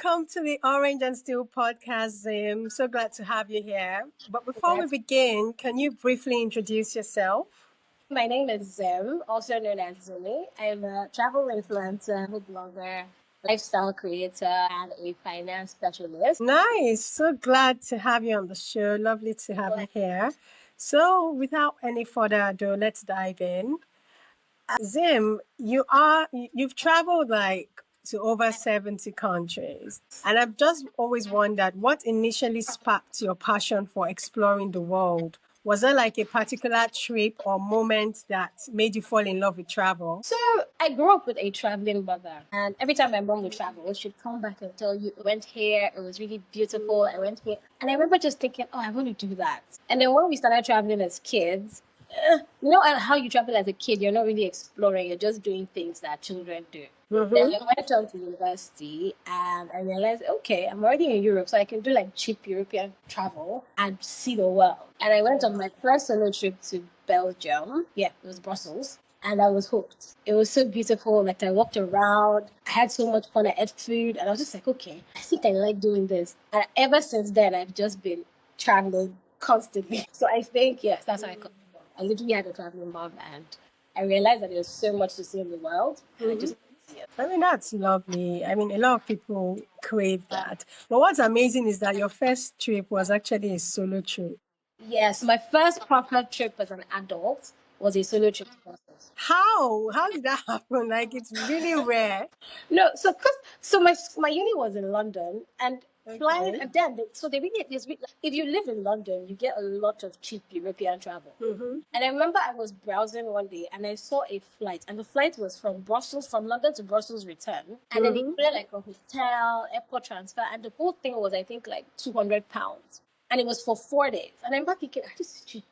Welcome to the Orange and Steel podcast, Zim. So glad to have you here. But before we begin, can you briefly introduce yourself? My name is Zim, also known as Zumi. I'm a travel influencer, food blogger, lifestyle creator, and a finance specialist. Nice. So glad to have you on the show. Lovely to have you here. So, without any further ado, let's dive in. Zim, you've traveled like to over 70 countries. And I've just always wondered what initially sparked your passion for exploring the world. Was there like a particular trip or moment that made you fall in love with travel? So I grew up with a traveling mother, and every time my mom would travel, she'd come back and tell you, I went here, it was really beautiful, I went here. And I remember just thinking, oh, I want to do that. And then when we started traveling as kids, you know how you travel as a kid, you're not really exploring, you're just doing things that children do. Then I went on to university and I realized, okay, I'm already in Europe, so I can do like cheap European travel and see the world. And I went on my first solo trip to Belgium. Yeah, it was Brussels. And I was hooked. It was so beautiful. Like I walked around, I had so much fun. I ate food, and I was just like, okay, I think I like doing this. And ever since then, I've just been traveling constantly. So I think yes, that's how I got. I literally had a traveling mom, and I realized that there's so much to see in the world, and I just see it. I mean, that's lovely. I mean, a lot of people crave that. But what's amazing is that your first trip was actually a solo trip. Yes, my first proper trip as an adult was a solo trip to Brussels. How? How did that happen? Like, it's really rare. No, so my uni was in London and flying Okay. and then so they really if you live in London you get a lot of cheap European travel. And I remember I was browsing one day and I saw a flight and the flight was from London to Brussels return, and then they included like a hotel, airport transfer, and the whole thing was I think like £200, and it was for 4 days. And I remember thinking, ah, this is cheap.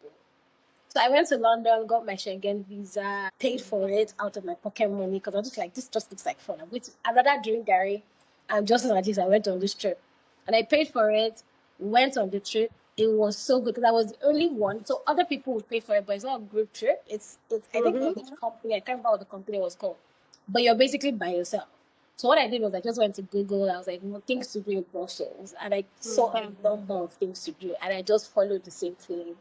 So I went to London, got my Schengen visa, paid for it out of my pocket money because I was just like, this just looks like fun. I'd rather drink Gary and just like this, I went on this trip. And I paid for it, went on the trip. It was so good because I was the only one. So other people would pay for it, but it's not a group trip. It's I think the company, I can't remember what the company was called. But you're basically by yourself. So what I did was I just went to Google. I was like, things to do in Brussels. And I saw a number of things to do. And I just followed the same thing,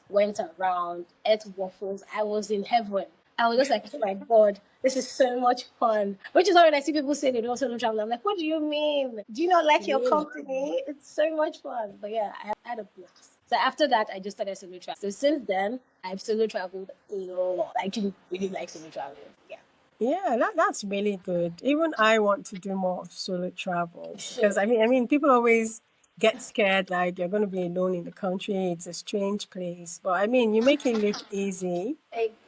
went around, ate waffles. I was in heaven. I was just like, oh my God, this is so much fun. Which is why when I see people say they don't solo travel, I'm like, what do you mean? Do you not like your company? It's so much fun. But yeah, I had a blast. So after that, I just started solo travel. So since then, I've solo traveled a lot. I actually really like solo traveling. Yeah. Yeah, that's really good. Even I want to do more of solo travel because I mean, people always get scared like you're going to be alone in the country. It's a strange place, but I mean, you make it look easy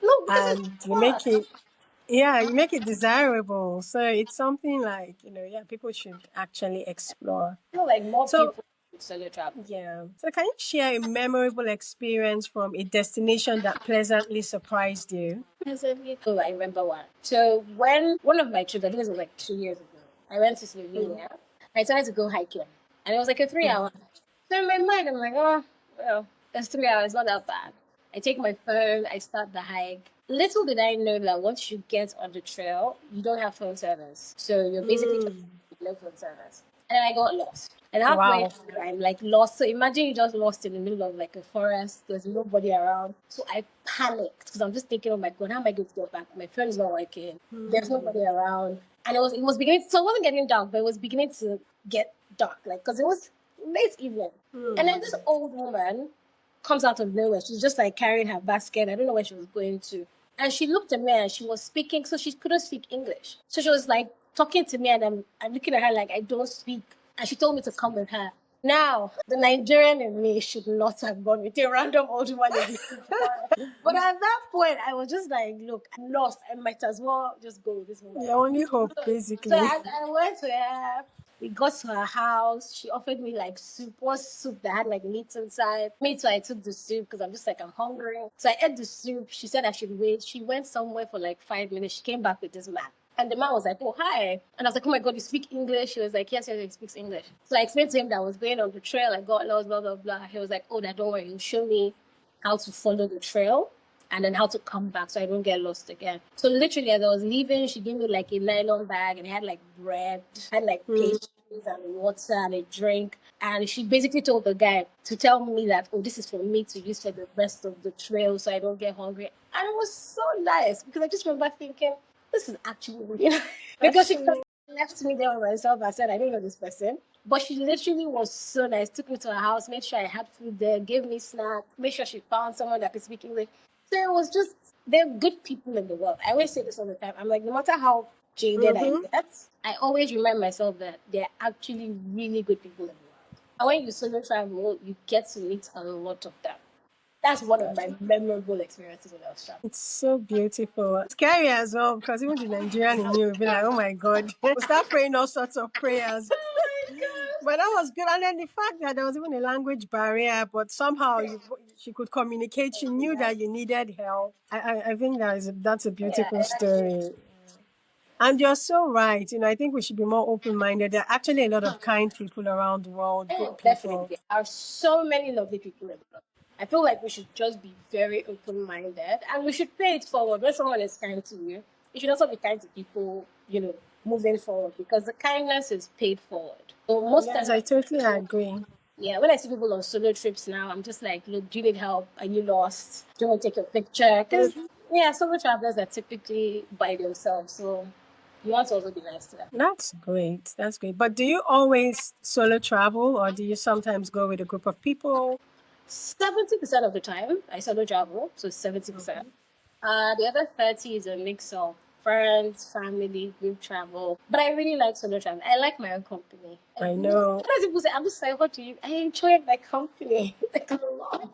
No, because it's and you fun. make it, yeah, you make it desirable. So it's something like yeah, people should actually explore. I feel like more So people should solo travel. yeah, so can you share a memorable experience from a destination that pleasantly surprised you? Oh, I remember one. So when one of my trips, I think it was like 2 years ago, I went to Slovenia. I decided to go hiking, and it was like a 3 hour. So in my mind, I'm like, oh, well, that's 3 hours, not that bad. I take my phone, I start the hike. Little did I know that once you get on the trail, you don't have phone service. So you're basically just with no phone service. And then I got lost. And halfway Wow. through, I'm like lost. So imagine you just lost in the middle of like a forest. There's nobody around. So I panicked because I'm just thinking, oh my God, how am I going to get back? My phone is not working. There's nobody around. And it was beginning, so it wasn't getting dark, but it was beginning to get dark. Like, because it was late evening. And then this old woman comes out of nowhere. She's just like carrying her basket. I don't know where she was going to. And she looked at me and she was speaking, so she couldn't speak English. So she was like talking to me, and I'm looking at her like I don't speak. And she told me to come with her. Now, the Nigerian in me should not have gone with a random old woman. But at that point, I was just like, look, I'm lost. I might as well just go with this woman. Your only hope, So basically. I went to her. We got to her house. She offered me like soup, one soup that had like meat inside. Me too, I took the soup because I'm just like, I'm hungry. So I ate the soup. She said I should wait. She went somewhere for like 5 minutes. She came back with this man. And the man was like, oh, hi. And I was like, oh my God, you speak English? She was like, yes, he speaks English. So I explained to him that I was going on the trail. I got lost, blah, blah, blah. He was like, oh, that don't worry. He'll show me how to follow the trail and then how to come back so I don't get lost again. So literally, as I was leaving, she gave me like a nylon bag and it had like bread, had like pastry. and water and a drink. And she basically told the guy to tell me that, oh, this is for me to use for the rest of the trail so I don't get hungry. And it was so nice because I just remember thinking, this is actually really nice. Because she Actually, left me there by myself. I said, I don't know this person. But she literally was so nice. Took me to her house, made sure I had food there, gave me snacks, made sure she found someone that could speak English. So it was just, they're good people in the world. I always say this all the time. I'm like, no matter how jaded I get, I always remind myself that they're actually really good people in the world. And when you solo travel, you get to meet a lot of them. That's one of my memorable experiences when I was traveling. it's so beautiful. Scary as well because even the Nigerian in you will be like, oh my God. We'll start praying all sorts of prayers. But that was good. And then the fact that there was even a language barrier, but somehow she could communicate. She knew that you needed help. I think that's a Yeah, beautiful story. And you're so right. I think we should be more open minded. There are actually a lot of kind people around the world, good people. definitely. There are so many lovely people in the world. I feel like we should just be very open minded and we should pay it forward. When someone is kind to you, you should also be kind to people, moving forward because the kindness is paid forward. So most Yes, times, I totally agree. yeah, when I see people on solo trips now, I'm just like, look, do you need help? Are you lost? Do you want to take your picture? Because, yeah, solo travelers are typically by themselves. So you want to also be nice to them. That's great. That's great. But do you always solo travel or do you sometimes go with a group of people? 70% of the time, I solo travel. So 70%. The other 30 is a mix of friends, family, group travel. But I really like solo travel. I like my own company. I know. Sometimes people say, I'm just like, what do you? I enjoy my company like a lot.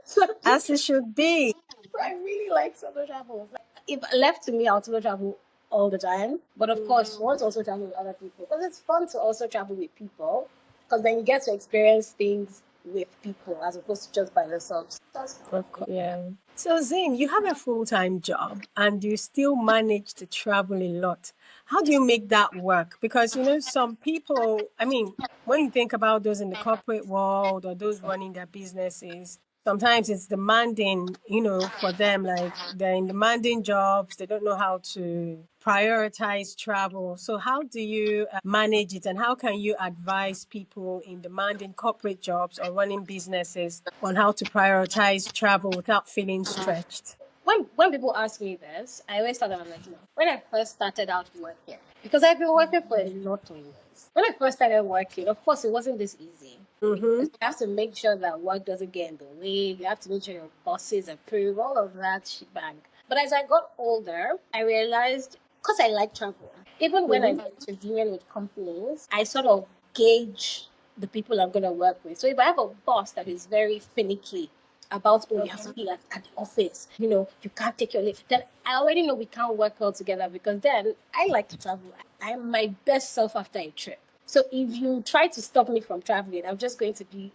So I'm As just, it should be. I really like solo travel. If left to me, I'll solo travel all the time. But of course, you want to also travel with other people because it's fun to also travel with people because then you get to experience things with people as opposed to just by yourself. That's fun. Yeah. So, Zim, you have a full time job and you still manage to travel a lot. How do you make that work? Because, some people, I mean, when you think about those in the corporate world or those running their businesses, sometimes it's demanding, for them. Like they're in demanding jobs, they don't know how to prioritize travel. So, how do you manage it and how can you advise people in demanding corporate jobs or running businesses on how to prioritize travel without feeling stretched? When people ask me this, I always tell them I'm like, no. When I first started out working, because I've been working for a lot of years. When I first started working, of course, it wasn't this easy. Because you have to make sure that work doesn't get in the way. You have to make sure your bosses approve all of that shebang. But as I got older, I realized because I like travel, even when I'm interviewing with companies, I sort of gauge the people I'm going to work with. So if I have a boss that is very finicky about, oh, you have to be at the office, you can't take your leave, then I already know we can't work well together because then I like to travel. I'm my best self after a trip. So if you try to stop me from traveling, I'm just going to be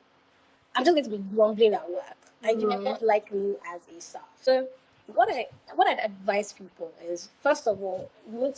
grumbling at work, and you may not like me as a staff. So what I'd advise people is, first of all, you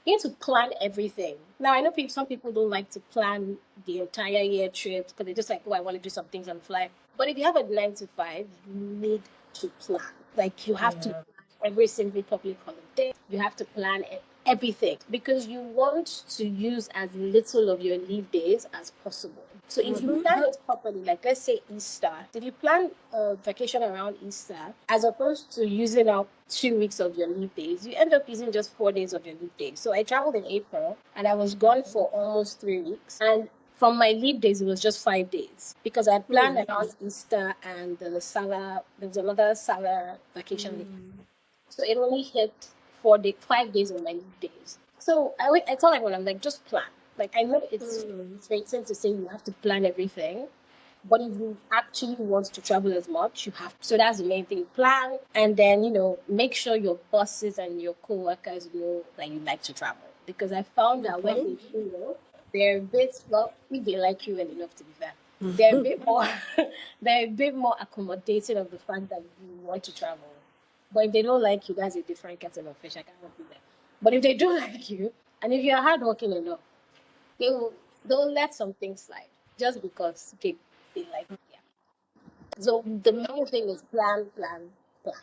need to plan everything. Now I know some people don't like to plan the entire year trips because they're just like, oh, I want to do some things on the fly. But if you have a 9 to 5, you need to plan. Like you have to plan every single public holiday. You have to plan everything because you want to use as little of your leave days as possible. So if you plan it properly, like let's say Easter, if you plan a vacation around Easter, as opposed to using up 2 weeks of your leave days, you end up using just 4 days of your leave days. So I traveled in April and I was gone for almost 3 weeks. And from my leave days, it was just 5 days because I had planned around Easter and the Salah, there was another Salah vacation leave. So it only hit 4 day, 5 days of my leave days. So I tell everyone, I'm like, just plan. Like I know it's frustrating to say you have to plan everything, but if you actually want to travel as much, you have. So that's the main thing. Plan, and then make sure your bosses and your co-workers know that you like to travel. Because I found that when they do know, they're a bit, well, if they like you well enough to be fair, they're a bit more they're a bit more accommodating of the fact that you want to travel. But if they don't like you, that's a different kettle of fish. I can't help you there. But if they do like you, and if you're hardworking enough, they'll let some things slide just because they like you. Yeah. So the main thing is plan, plan, plan.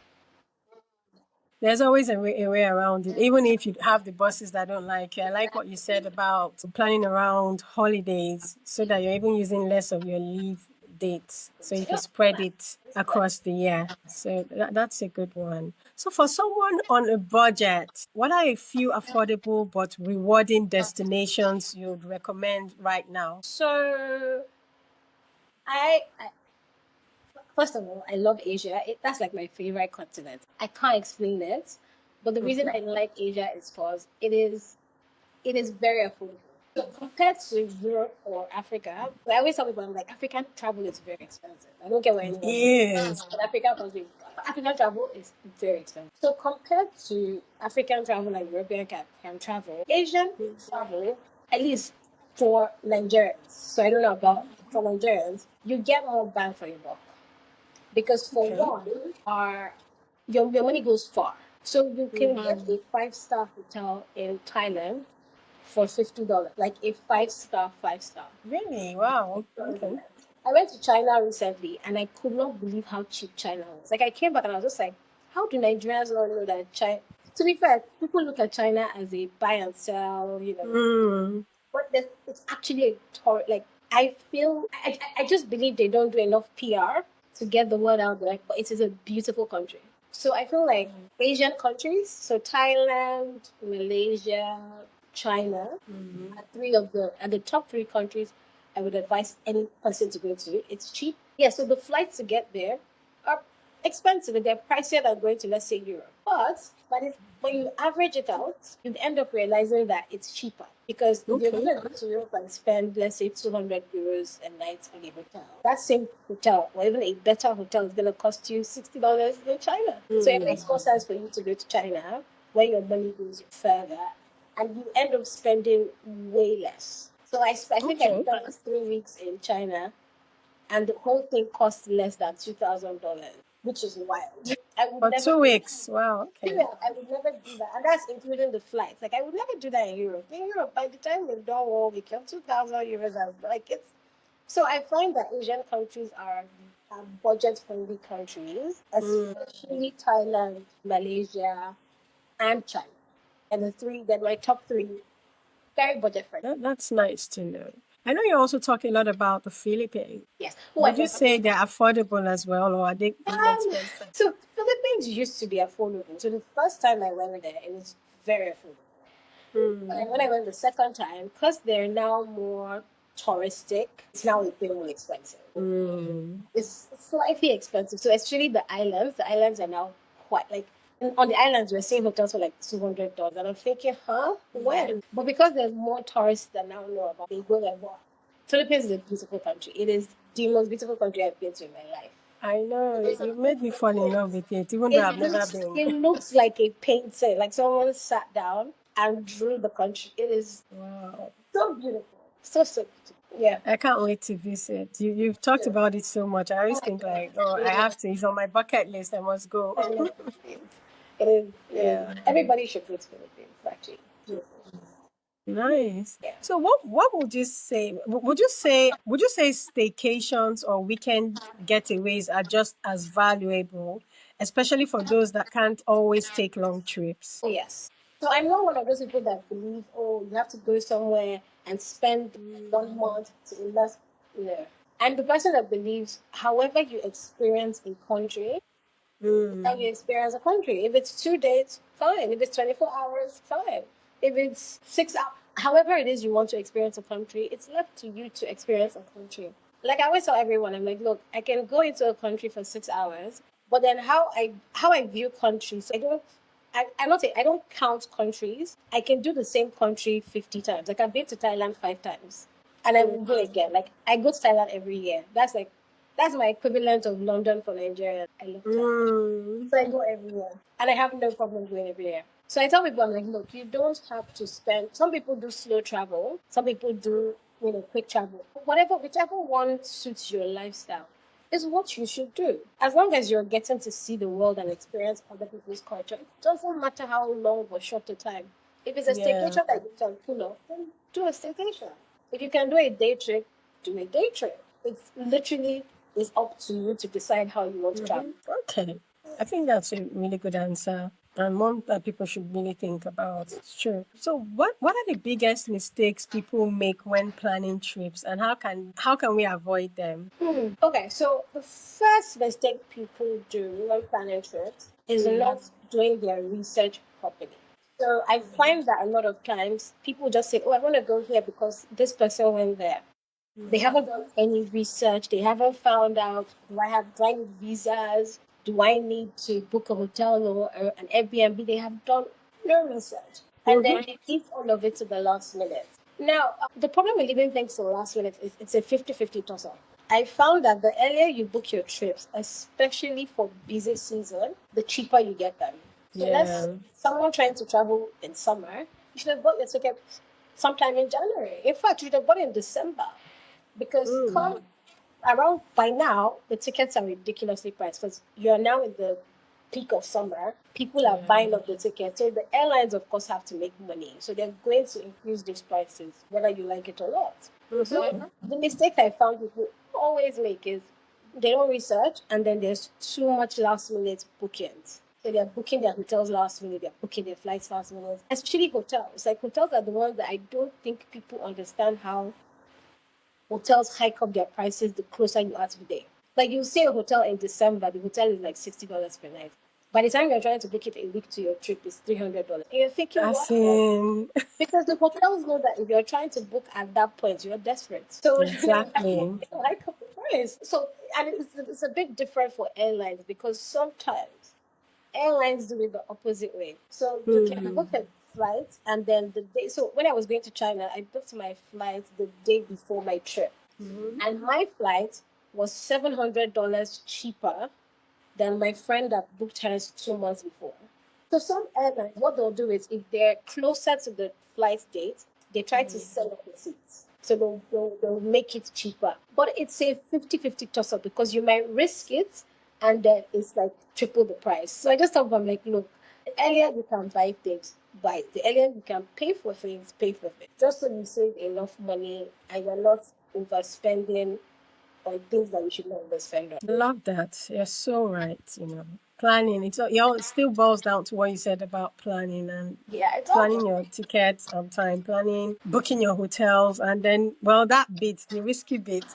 There's always a way around it, even if you have the bosses that don't like it. I like what you said about planning around holidays so that you're even using less of your leave dates so you can spread it across the year. So that's a good one. So, for someone on a budget, what are a few affordable but rewarding destinations you'd recommend right now? So I first of all, I love Asia. That's like my favorite continent. I can't explain it, but the reason I like Asia is because it is very affordable. So compared to Europe or Africa, I always tell people I'm like African travel is very expensive. I don't care where anyone says, Yes. but African travel is very expensive. So compared to African travel like European can travel, Asian travel, at least for Nigerians. So I don't know about for Nigerians, you get more bang for your buck because for Okay. one, our your money goes far. So you can get a 5-star hotel in Thailand for $50, like a five star. Really? Wow. Okay. I went to China recently and I could not believe how cheap China was. Like I came back and I was just like, how do Nigerians not know that China? To be fair, people look at China as a buy and sell, Mm. but it's actually a tour. Like I feel, I just believe they don't do enough PR to get the word out there. But it is a beautiful country. So I feel like Asian countries, so Thailand, Malaysia, China, are the top three countries I would advise any person to go to. It's cheap. Yeah, so the flights to get there are expensive and they're pricier than going to, let's say, Europe. But when you average it out, you end up realizing that it's cheaper. Because if you're Okay. going to go to Europe and spend, let's say, 200 euros a night in a hotel, that same hotel, or even a better hotel, is going to cost you $60 in China. So it makes more sense for you to go to China when your money goes further and you end up spending way less. So I think I Okay. spent 3 weeks in China and the whole thing cost less than $2,000, which is wild. I would For never two do weeks. Wow. Okay. yeah, I would never do that. And that's including the flights. Like I would never do that in Europe. In Europe, by the time we've done all we can 2,000 euros like it's so I find that Asian countries are budget friendly countries, especially Thailand, Malaysia, and China. And they're my top three, very budget friendly. That's nice to know. I know you also talk a lot about the Philippines. Yes. Would you say they're affordable as well, or are they really expensive? So Philippines used to be affordable. So the first time I went there, it was very affordable. And when I went the second time, because they're now more touristic, it's now a bit more expensive. Mm. It's slightly expensive. So especially the islands. The islands are now quite like on the islands we're seeing hotels for like $200. And I'm thinking, huh? When? But because there's more tourists that now know about they go there more. Philippines is a beautiful country. It is the most beautiful country I've been to in my life. I know you made me fall in love with it, even though It I've never looks been. it looks like a painting, like someone sat down and drew the country. It is Wow. so beautiful. So beautiful. Yeah. I can't wait to visit. You've talked about it so much. I always think like, oh, I have to. It's on my bucket list. I must go. I love Philippines. It is. Yeah. Everybody should go to Philippines. Actually. Beautiful. Nice. Yeah. So what would you say? Would you say staycations or weekend getaways are just as valuable, especially for those that can't always take long trips? So yes. So I'm not one of those people that believe, oh, you have to go somewhere and spend 1 month to invest. No. I'm the person that believes, however you experience a country, how you experience a country. If it's 2 days, fine. If it's 24 hours, fine. If it's 6 hours, however it is you want to experience a country, it's left to you to experience a country. Like I always tell everyone, I'm like, look, I can go into a country for 6 hours, but then how I view countries, I'm not saying I don't count countries. I can do the same country 50 times. Like I've been to Thailand 5 times, and I will go again. Like I go to Thailand every year. That's my equivalent of London for Nigeria. I love Thailand. Mm. So I go every year. And I have no problem going every year. So I tell people, I'm like, look, you don't have to spend. Some people do slow travel. Some people do, quick travel. Whichever one suits your lifestyle is what you should do. As long as you're getting to see the world and experience other people's culture, it doesn't matter how long or short the time. If it's a Yeah. staycation that you can pull off, then do a staycation. If you can do a day trip, do a day trip. It's literally is up to you to decide how you want to travel. Okay. I think that's a really good answer. And one that people should really think about. It's true. So what are the biggest mistakes people make when planning trips, and how can we avoid them? Okay, so the first mistake people do when planning trips is not doing their research properly. So I find that a lot of times people just say, "Oh, I want to go here because this person went there." They haven't done any research. They haven't found out, do I need visas? Do I need to book a hotel or an Airbnb? They have done no research. And then they leave all of it to the last minute. Now, the problem with leaving things to the last minute is it's a 50-50 toss up. I found that the earlier you book your trips, especially for busy season, the cheaper you get them. So let's someone trying to travel in summer, you should have bought your ticket sometime in January. In fact, you should have bought it in December because come around by now the tickets are ridiculously priced because you're now in the peak of summer. People are buying up the tickets, so the airlines of course have to make money, so they're going to increase these prices whether you like it or not. So the mistake I found people always make is they don't research, and then there's too much last minute bookings. So they're booking their hotels last minute, they're booking their flights last minute, especially hotels. Like hotels are the ones that I don't think people understand how hotels hike up their prices the closer you are to the day. Like you see a hotel in December, the hotel is like $60 per night. By the time you're trying to book it a week to your trip, it's $300. And you're thinking, As what? in, Because the hotels know that if you're trying to book at that point, you're desperate. So exactly. they'll hike up the price. So, and it's a bit different for airlines because sometimes airlines do it the opposite way. So you can book a flight and then the day. So when I was going to China, I booked my flight the day before my trip, and my flight was $700 cheaper than my friend that booked hers 2 months before. So some airlines, what they'll do is if they're closer to the flight date, they try to sell up the seats. So they'll make it cheaper. But it's a 50-50 toss up because you might risk it and then it's like triple the price. So I just thought, I'm like, look, the earlier you can buy things, buy it. The earlier you can pay for things, pay for things. Just so you save enough money and you're not overspending on things that you should not overspend on. I love that. You're so right. Planning. It still boils down to what you said about planning and Yeah, it's all planning your tickets on time, planning, booking your hotels, and then that bit, the risky bit.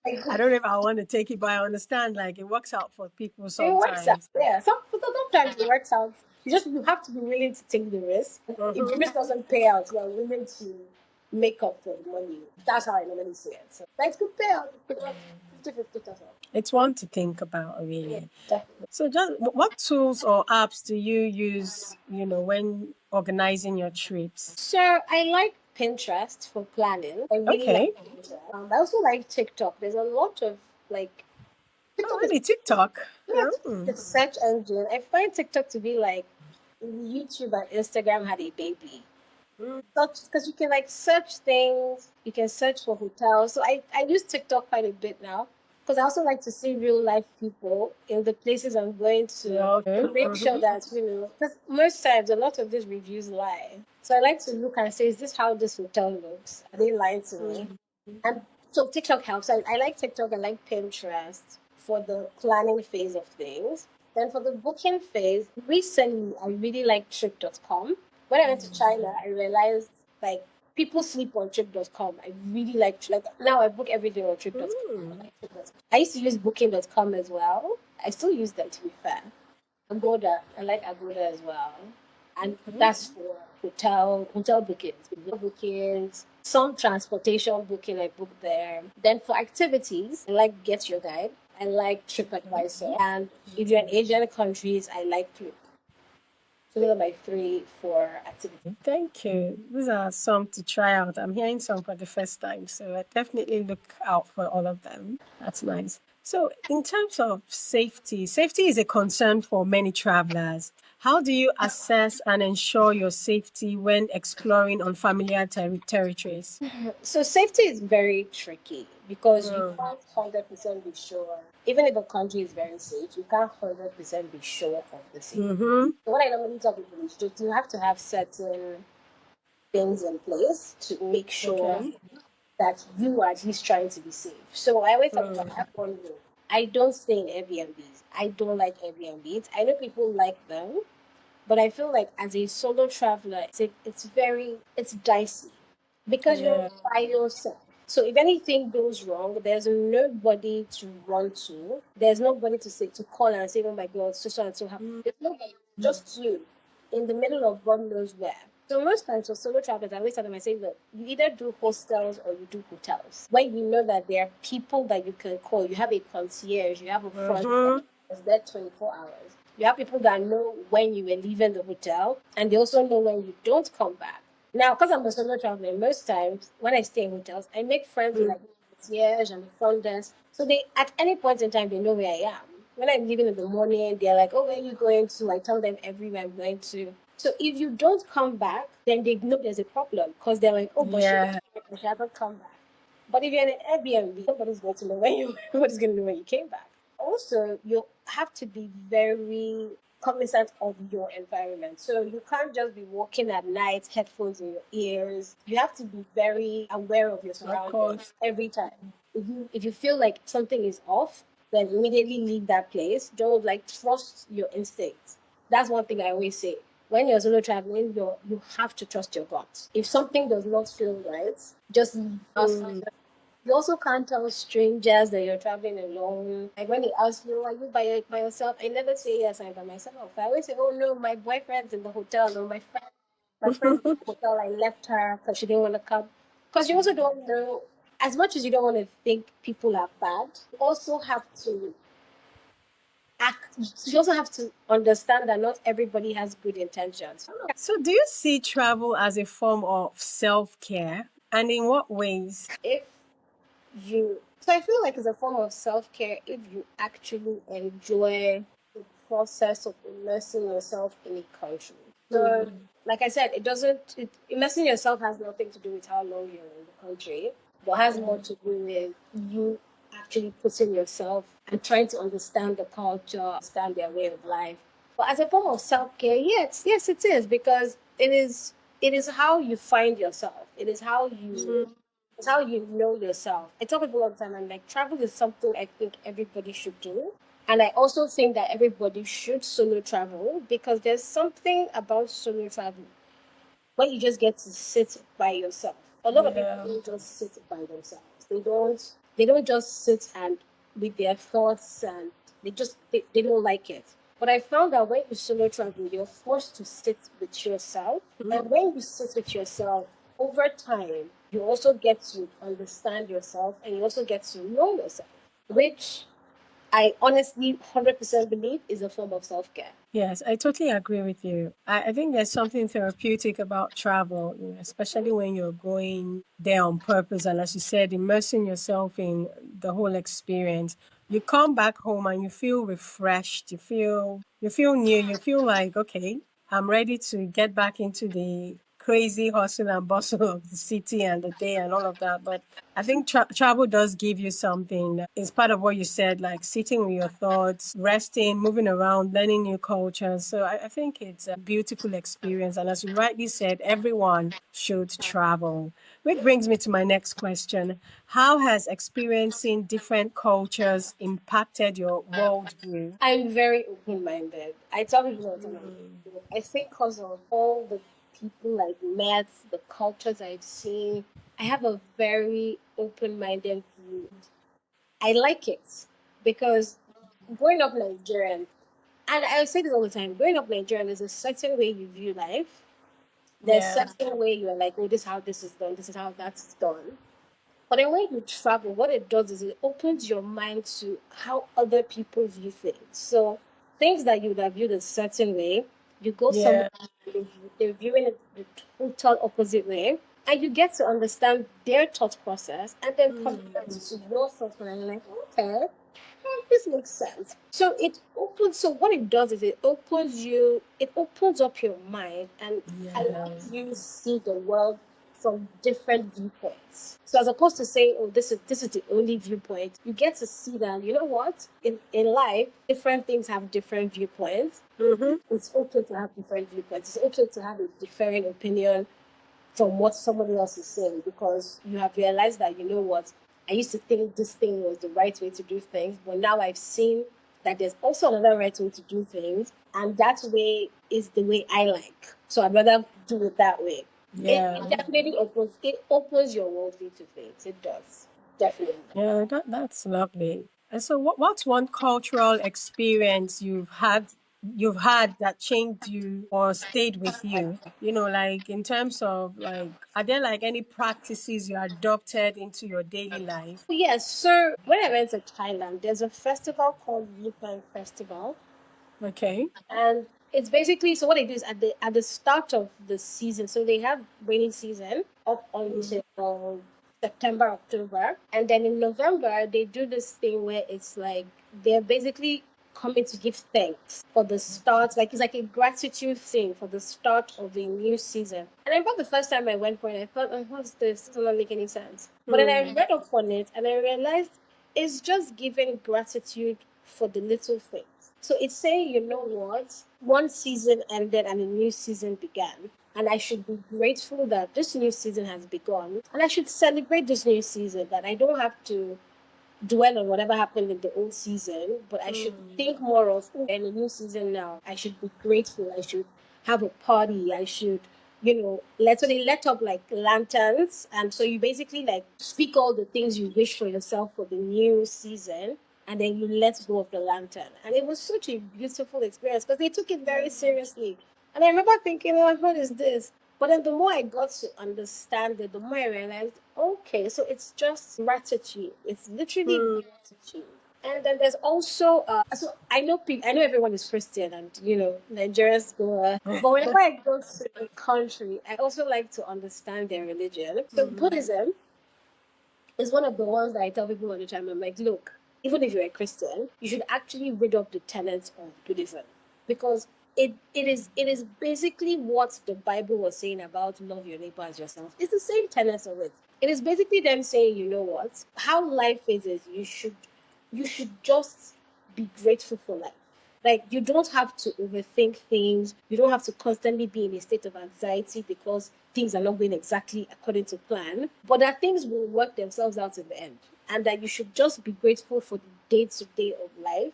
I don't know if I want to take it, but I understand like it works out for people it works out. sometimes. Yeah, sometimes it works out. You have to be willing to take the risk. If the risk doesn't pay out, you're willing to make up for the money. That's how I normally see it. So that's good payout. Because 50-50. It's one to think about, Yeah, really. definitely. So, just what tools or apps do you use, when organizing your trips? So I like Pinterest for planning. I really like Okay. Pinterest. I also like TikTok. There's a lot of like Oh, TikTok is, really? TikTok? yeah, it's a search engine. I find TikTok to be like YouTube and Instagram had a baby. Such because you can like search things, you can search for hotels. So I use TikTok quite a bit now because I also like to see real life people in the places I'm going to make sure that because most times a lot of these reviews lie. So I like to look and say, is this how this hotel looks? Are they lying to me? And so TikTok helps. I like TikTok. I like Pinterest for the planning phase of things. Then for the booking phase, recently I really like Trip.com. When I went to China, I realized like people sleep on Trip.com. I really like now I book everything on Trip.com. I like Trip.com. I used to use Booking.com as well. I still use them to be fair. Agoda. I like Agoda as well. And that's for hotel bookings, some transportation booking I book there. Then for activities, I like Get Your Guide. I like TripAdvisor. And if you're in Asian countries, I like Trip. So those are my three for activities. Thank you. These are some to try out. I'm hearing some for the first time, so I definitely look out for all of them. That's nice. So, in terms of safety, safety is a concern for many travelers. How do you assess and ensure your safety when exploring unfamiliar territories? So safety is very tricky because you can't 100% be sure. Even if a country is very safe, you can't 100% be sure of the safety. So what I normally tell people is just you have to have certain things in place to make sure that you are at least trying to be safe. So I always talk about I have one rule. I don't stay in Airbnbs. I don't like Airbnbs. I know people like them, But I feel like as a solo traveler, it's dicey because you're by yourself. So if anything goes wrong, there's nobody to run to. There's nobody to say to call and say, "Oh my God, so and so happened." There's nobody, just you, in the middle of God knows where. So most times for solo travelers, I always tell them, I say, look, you either do hostels or you do hotels. When you know that there are people that you can call, you have a concierge, you have a front desk that's there 24 hours. You have people that know when you were leaving the hotel, and they also know when you don't come back. Now, because I'm a solo traveler, most times when I stay in hotels, I make friends with like the concierge and the front desk. So they, at any point in time, they know where I am. When I'm leaving in the morning, they're like, "Oh, where are you going to?" I tell them everywhere I'm going to. So if you don't come back, then they know there's a problem because they're like, "Oh, but she hasn't come back." But if you're in an Airbnb, nobody's going to know when you nobody's going to know when you came back. Also, you have to be very cognizant of your environment. So you can't just be walking at night, headphones in your ears. You have to be very aware of your surroundings every time. If you feel like something is off, then immediately leave that place. Don't like trust your instincts. That's one thing I always say. When you're solo traveling, you have to trust your gut. If something does not feel right, just leave. You also can't tell strangers that you're traveling alone. Like when they ask you, "Are you by yourself?" I never say yes, I'm by myself. I always say, "Oh no, my boyfriend's in the hotel, or my friend's in the hotel. I left her because she didn't want to come." Because you also don't know. As much as you don't want to think people are bad, you also have to act. You also have to understand that not everybody has good intentions. So, do you see travel as a form of self care? And in what ways? If so I feel like it's a form of self-care if you actually enjoy the process of immersing yourself in a country. So like I said, immersing yourself has nothing to do with how long you're in the country, but has more to do with you actually putting yourself and trying to understand the culture, understand their way of life. But as a form of self-care, yes it is, because it is how you find yourself. It's how you know yourself. I tell people all the time, I'm like, travel is something I think everybody should do. And I also think that everybody should solo travel because there's something about solo travel where you just get to sit by yourself. A lot of people don't just sit by themselves. They don't just sit and with their thoughts, and they don't like it. But I found that when you solo travel, you're forced to sit with yourself. And when you sit with yourself, over time, you also get to understand yourself and you also get to know yourself, which I honestly 100% believe is a form of self care. Yes, I totally agree with you. I think there's something therapeutic about travel, especially when you're going there on purpose. And as you said, immersing yourself in the whole experience. You come back home and you feel refreshed. You feel new. You feel like, okay, I'm ready to get back into the crazy hustle and bustle of the city and the day and all of that. But I think travel does give you something that is part of what you said, like sitting with your thoughts, resting, moving around, learning new cultures. So I think it's a beautiful experience. And as you rightly said, everyone should travel. Which brings me to my next question. How has experiencing different cultures impacted your worldview? I'm very open minded. I tell people all the time. I think because of all the people I've met, the cultures I've seen, I have a very open minded view. I like it because growing up Nigerian, and I say this all the time, growing up Nigerian, there's a certain way you view life. There's Yeah. certain way you're like, oh, this is how this is done, this is how that's done. But then when you travel, what it does is it opens your mind to how other people view things. So things that you would have viewed a certain way, you go somewhere, Yeah. they're viewing it the total opposite way, and you get to understand their thought process and then compare it to your thought process. And you're like, okay, this makes sense. So what it does is it opens up your mind and Yeah. allows you to see the world from different viewpoints. So as opposed to saying, "Oh, this is the only viewpoint," you get to see that, you know what, in life, different things have different viewpoints. It's okay to have different viewpoints. It's okay to have a different opinion from what somebody else is saying, because you have realized that, you know what, I used to think this thing was the right way to do things, but now I've seen that there's also another right way to do things, and that way is the way I like. So I'd rather do it that way. Yeah. It definitely opens your worldview to things. It does. Definitely. Yeah, that's lovely. And so what's one cultural experience you've had that changed you or stayed with you? Like in terms of like, are there like any practices you adopted into your daily life? Yes, so when I went to Thailand, there's a festival called Lupang Festival. Okay. And it's basically, so what they do is at the start of the season, so they have rainy season up until September, October, and then in November they do this thing where it's like they're basically coming to give thanks for the start, like it's like a gratitude thing for the start of the new season. And I remember the first time I went for it, I thought, oh, what's this? This does not make any sense. But then I read up on it and I realized it's just giving gratitude for the little things. So it's saying, you know what? One season ended and a new season began. And I should be grateful that this new season has begun. And I should celebrate this new season, that I don't have to dwell on whatever happened in the old season, but I should think more of, oh, in a new season now, I should be grateful. I should have a party. I should, so they let up like lanterns. And so you basically like speak all the things you wish for yourself for the new season. And then you let go of the lantern. And it was such a beautiful experience because they took it very seriously. And I remember thinking, oh, what is this? But then the more I got to understand it, the more I realized, okay, so it's just gratitude. It's literally gratitude. And then there's also so I know everyone is Christian and Nigerians go but whenever I go to a country, I also like to understand their religion. So Buddhism is one of the ones that I tell people all the time. I'm like, look, even if you're a Christian, you should actually read up the tenets of Buddhism because it is basically what the Bible was saying about love your neighbor as yourself. It's the same tenets of it. It is basically them saying, you know what, how life is you should just be grateful for life. Like you don't have to overthink things. You don't have to constantly be in a state of anxiety because things are not going exactly according to plan. But that things will work themselves out in the end. And that you should just be grateful for the day to day of life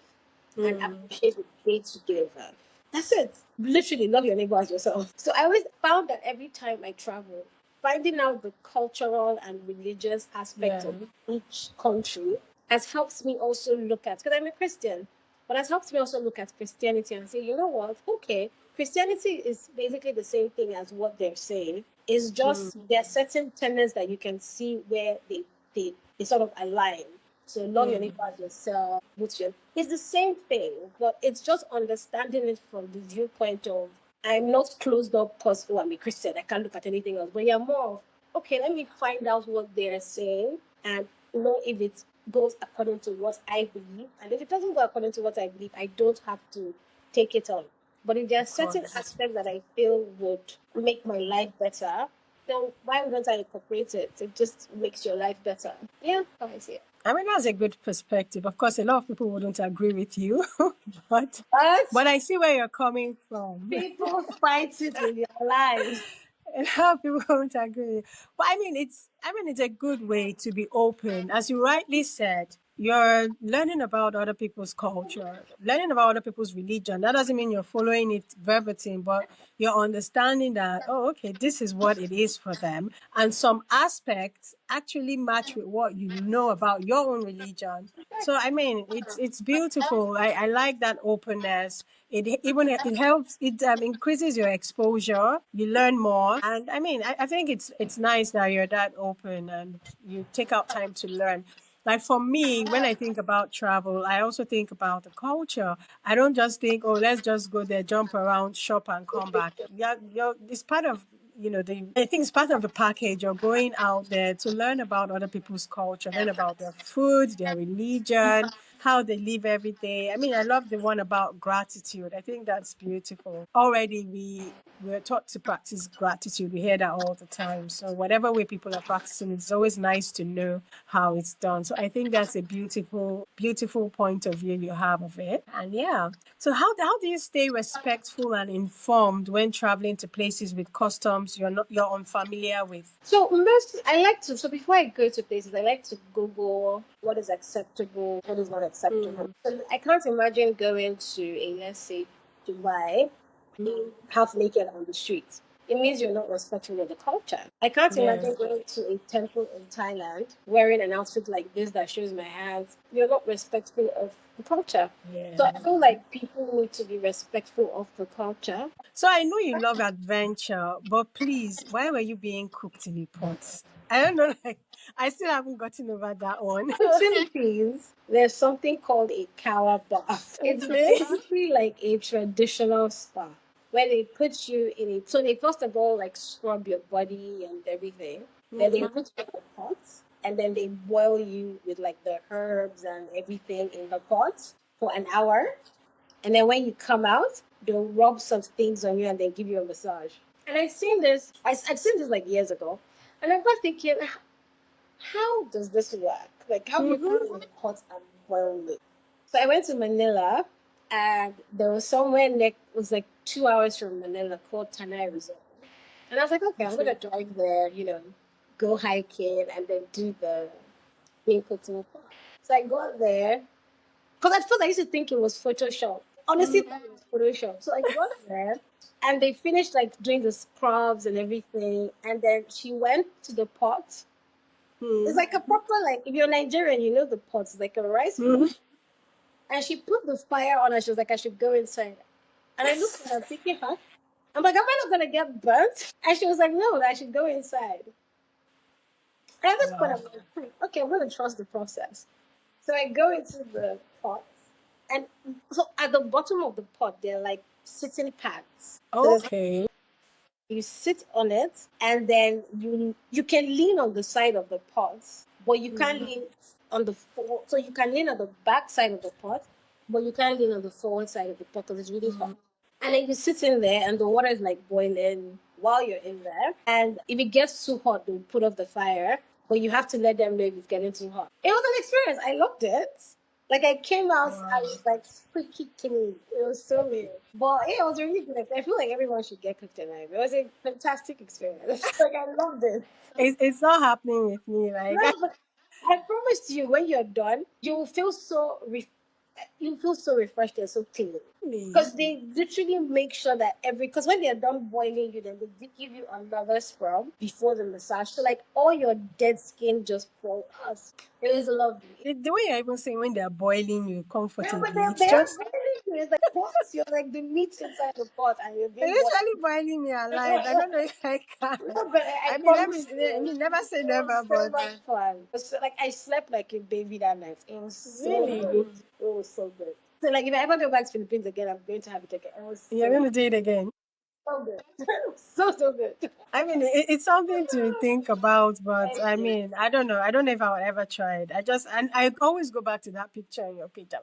and appreciate the day to day of life. That's it. Literally love your neighbor as yourself. So I always found that every time I travel, finding out the cultural and religious aspects Yeah. of each country has helped me also look at, because I'm a Christian, but has helped me also look at Christianity and say, you know what? Okay, Christianity is basically the same thing as what they're saying. It's just there are certain tenets that you can see where they sort of align. So love your neighbor as yourself. It's the same thing, but it's just understanding it from the viewpoint of I'm not closed up because I'm a Christian. I can't look at anything else. But you're more of okay. Let me find out what they're saying and know if it goes according to what I believe. And if it doesn't go according to what I believe, I don't have to take it on. But if there are Of certain course. aspects that I feel would make my life better, then why wouldn't I incorporate it? It just makes your life better. Yeah, how I see it. I mean, that's a good perspective. Of course, a lot of people wouldn't agree with you, but But but I see where you're coming from. people fight it with their lives. A lot of people won't agree. But I mean it's a good way to be open. As you rightly said, you're learning about other people's culture, learning about other people's religion. That doesn't mean you're following it verbatim, but you're understanding that, oh, okay, this is what it is for them. And some aspects actually match with what you know about your own religion. So I mean, it's beautiful. I like that openness. It helps. It increases your exposure. You learn more, and I mean, I think it's nice that you're that open and you take out time to learn. Like for me, when I think about travel, I also think about the culture. I don't just think, oh, let's just go there, jump around, shop, and come back. Yeah, it's part of I think it's part of the package. You're going out there to learn about other people's culture, learn about their food, their religion, how they live every day. I mean, I love the one about gratitude. I think that's beautiful. Already we're taught to practice gratitude. We hear that all the time. So whatever way people are practicing, it's always nice to know how it's done. So I think that's a beautiful, beautiful point of view you have of it. And yeah. So how do you stay respectful and informed when traveling to places with customs you're unfamiliar with? So most I like to so before I go to places, I like to Google what is acceptable, what is not acceptable. So I can't imagine going to a, let's say, Dubai, half naked on the streets. It means you're not respectful of the culture. I can't Yeah. imagine going to a temple in Thailand wearing an outfit like this that shows my hands. You're not respectful of the culture. So Yeah. I feel like people need to be respectful of the culture. So I know you love adventure, but please, why were you being cooked in a pot? I don't know, like I still haven't gotten over that one. In the Philippines, there's something called a kawa bath. It's Okay. basically like a traditional spa where they put you in it. So they first of all like scrub your body and everything. Then they put you in the pot and then they boil you with like the herbs and everything in the pot for an hour. And then when you come out, they'll rub some things on you and then give you a massage. And I've seen this. I've seen this like years ago, and I was thinking, how does this work? Like, how do you put in the pot and boil it? So I went to Manila, and there was somewhere next, it was like 2 hours from Manila called Tanay Resort. And I was like, okay, I'm going to drive there, go hiking and then do the being cooked in the pot. So I got there, because at first I used to think it was Photoshop. Honestly, I thought it was Photoshop. So I got there, and they finished like doing the scrubs and everything. And then she went to the pot. It's like a proper, like, if you're Nigerian, you know the pot. It's like a rice pot. And she put the fire on and she was like, I should go inside. And I looked at her thinking, huh? I'm like, am I not gonna get burnt? And she was like, no, I should go inside. And at this point, I'm like, okay, I'm gonna trust the process. So I go into the pot, and so at the bottom of the pot, they're like sitting pads. So there's, Okay. you sit on it, and then you can lean on the side of the pot, but you can't lean on the so you can lean on the back side of the pot, but you can't lean on the forward side of the pot because it's really hot. And then you sit in there, and the water is like boiling while you're in there. And if it gets too hot, they'll put off the fire, but you have to let them know if it's getting too hot. It was an experience. I loved it. Like I came out, I was like squeaky clean. It was so weird, but yeah, it was really good. I feel like everyone should get cooked alive. It was a fantastic experience. Like I loved it. It's not happening with me. Like No, but I promise you, when you're done, you will feel so you feel so refreshed and so clean. actually, Because they literally make sure that because when they're done boiling you, then they give you another scrub before the massage. So like all your dead skin just falls out. It was lovely. the way you're even saying when they're boiling you Yeah, but comfortably, they're, it's they're just boiling you. It's like pots. You're like the meat inside the pot and you're being it's boiled. actually boiling me alive. I don't know if I can. No, but I I mean, let me. promise I you, mean, never say it was never, so but much fun. It was like I slept like a baby that night. It was so really, good. It was so good. So like if I ever go back to Philippines again, I'm going to have it again. It was you're so going to do it again. so good. So good. I mean, it's something to think about, but Thank I you. mean, I don't know. I don't know if I'll ever try it. And I always go back to that picture in your picture.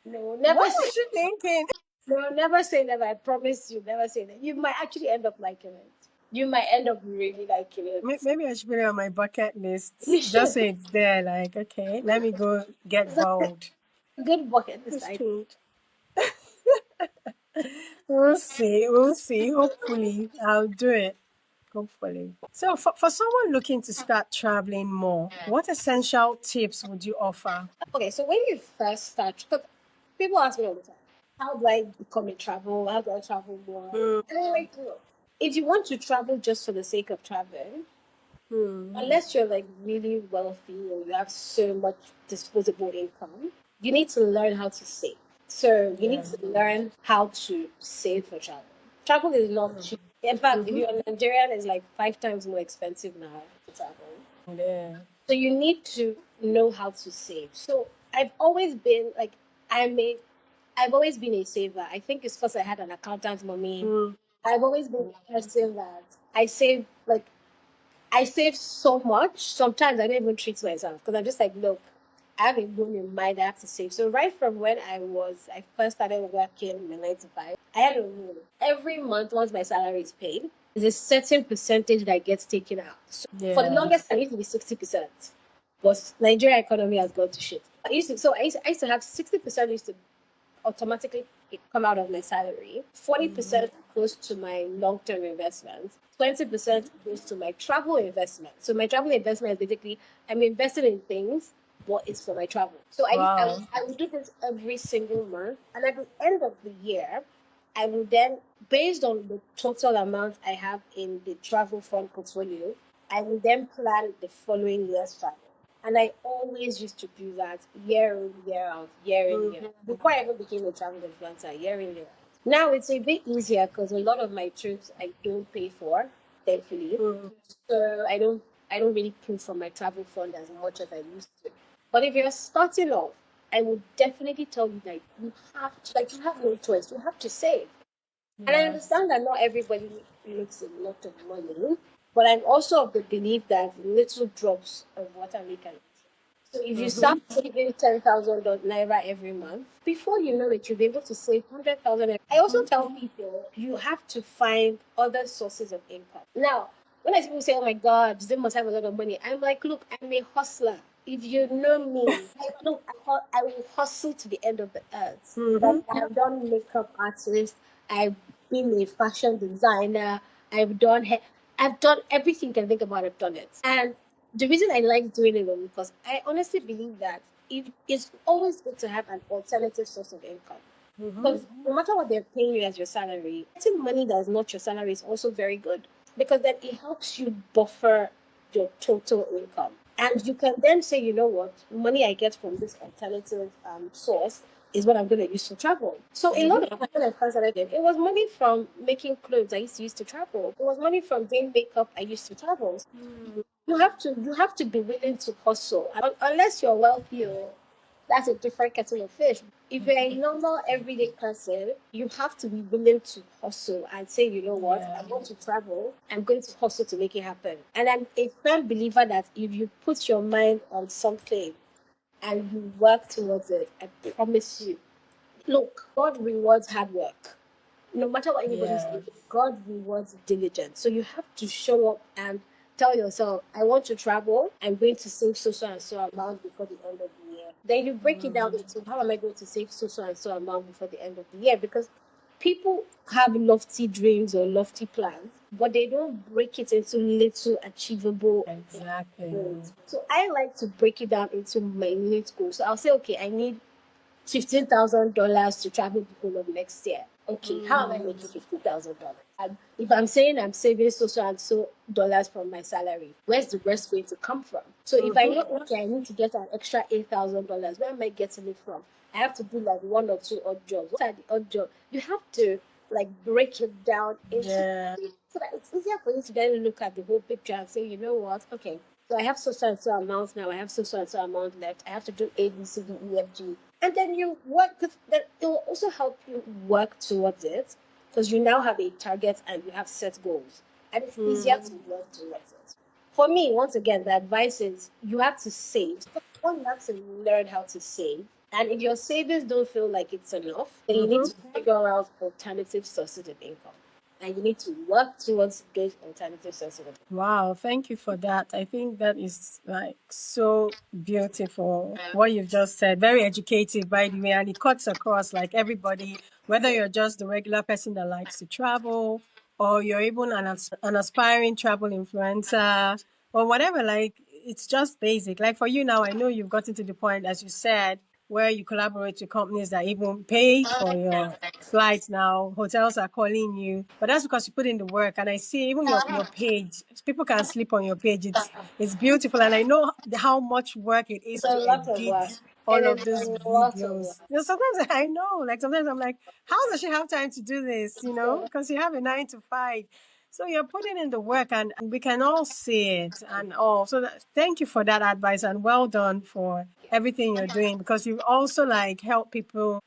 I'm No, like, never what say was she thinking? no, never say never. I promise you, never say that. You might actually end up liking it. You might end up really liking it. Maybe I should put it on my bucket list You just should. so it's there. Like, okay, let me go get It's a bald. good bucket list It's item. true. We'll see. We'll see. Hopefully, I'll do it. Hopefully. So, for someone looking to start traveling more, what essential tips would you offer? Okay, so when you first start, because people ask me all the time, how do I become a travel? How do I travel more? And I'm like, look, if you want to travel just for the sake of traveling, Hmm. unless you're like really wealthy or you have so much disposable income, you need to learn how to save. So you need Yeah. to learn how to save for travel. Travel is not cheap. In fact, if Mm-hmm. you're a Nigerian, it's like 5 times more expensive now to travel. Yeah. So you need to know how to save. So I've always been like I'm a I've always been a saver. I think it's because I had an accountant mommy. Mm. I've always been a person that I save so much. Sometimes I don't even treat myself because I'm just like, look, I have a goal in mind. I have to save. So right from when I first started working in the 9 to 5, I had a rule. Every month, once my salary is paid, there's a certain percentage that gets taken out. So for the Yeah. longest time, it used to be 60%. But Nigeria economy has gone to shit. I used to have 60% used to automatically come out of my salary. 40% goes to my long-term investments. 20% goes to my travel investment. So my travel investment is basically I'm invested in things bought it for my travel. So Wow. I would do this every single month, and at the end of the year, I will then, based on the total amount I have in the travel fund portfolio, I will then plan the following year's travel. And I always used to do that year in, year out, year in, year out. Before I even became a travel influencer, year in, year out. Now it's a bit easier because a lot of my trips I don't pay for, thankfully. So I don't really pay for my travel fund as much as I used to. But if you're starting off, I would definitely tell you that you have to, like, you have no choice. You have to save. And I Yes. understand that not everybody makes a lot of money, but I'm also of the belief that little drops of water make an ocean. So if you start saving 10,000 naira every month, before you know it, you'll be able to save 100,000. I also tell people you have to find other sources of income. Now, when I see people say, "Oh my God, they must have a lot of money," I'm like, look, I'm a hustler. If you know me, look, I will hustle to the end of the earth. Like, I have done makeup artist, I've been a fashion designer, I've done I've done everything you can think about. I've done it, and the reason I like doing it is because I honestly believe that it's always good to have an alternative source of income. Because no matter what they're paying you as your salary, getting money that is not your salary is also very good because then it helps you buffer your total income. And you can then say, you know what, money I get from this alternative source is what I'm going to use to travel. So a lot of people when I first started it was money from making clothes I used to use to travel. It was money from doing makeup I used to travel. You have to be willing to hustle. Unless you're wealthy, that's a different kettle of fish. If you're a normal everyday person, you have to be willing to hustle and say, you know what, Yeah. I'm going to travel, I'm going to hustle to make it happen. And I'm a firm believer that if you put your mind on something and you work towards it, I promise you, look, God rewards hard work. No matter what anybody says, Yes. God rewards diligence. So you have to show up and tell yourself, I want to travel. I'm going to save so and so amount before the end of the year. Then you break it down into how am I going to save so and so amount before the end of the year? Because people have lofty dreams or lofty plans, but they don't break it into little achievable Exactly. goals. So I like to break it down into minute goals. So I'll say, okay, I need $15,000 to travel the whole of next year. Okay, how am I making $15,000? If I'm saying I'm saving so and so dollars from my salary, where's the rest going to come from? So if I know, okay, I need to get an extra $8,000, where am I getting it from? I have to do like one or two odd jobs. What are the odd jobs? You have to like break it down into Yeah. so that it's easier for you to then look at the whole picture and say, you know what, okay, so I have so and so amount now, I have so and so amount left, I have to do A, B, C, D, E, F, G. And then you work, because then it will also help you work towards it, because you now have a target and you have set goals. And it's easier to work towards it. For me, once again, the advice is you have to save. One, you have to learn how to save. And if your savings don't feel like it's enough, then you need to figure out alternative sources of income. And you need to work towards those alternative sources of income. Wow, thank you for that. I think that is like so beautiful what you've just said. Very educative, by the way, and it cuts across like everybody, whether you're just the regular person that likes to travel, or you're even an aspiring travel influencer, or whatever. Like it's just basic. Like for you now, I know you've gotten to the point, as you said, where you collaborate with companies that even pay for your flights now. Hotels are calling you, but that's because you put in the work. And I see even your page, people can sleep on your page. It's beautiful, and I know how much work it is It's a to lot of edit work. all It of is those a lot of work. videos. You know, sometimes I know, like sometimes I'm like, how does she have time to do this? You know, because you have a 9 to 5. So you're putting in the work, and we can all see it and all. So thank you for that advice, and well done for everything you're doing, because you also like help people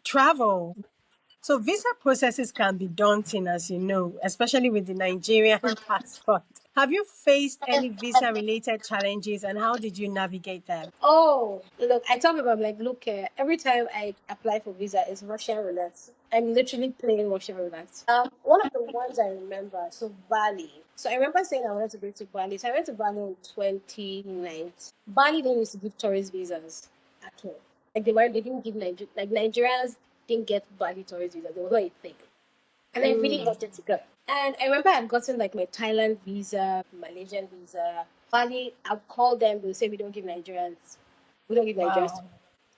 travel. So visa processes can be daunting, as you know, especially with the Nigerian passport. Have you faced any visa related challenges, and how did you navigate them? Oh, look, I tell people, I'm like, look, every time I apply for visa, it's Russian roulette. I'm literally playing Russian roulette. One of the ones I remember, so Bali. So I remember saying I wanted to go to Bali. So I went to Bali in 2019. Bali didn't used to give tourist visas at all. Like they didn't give like Nigerians didn't get Bali tourist visas. They were not a thing. And I really wanted to go. And I remember I'd gotten like my Thailand visa, Malaysian visa, Bali. I'd call them, they'll say we don't give Nigerians. We don't give Nigerians. Wow.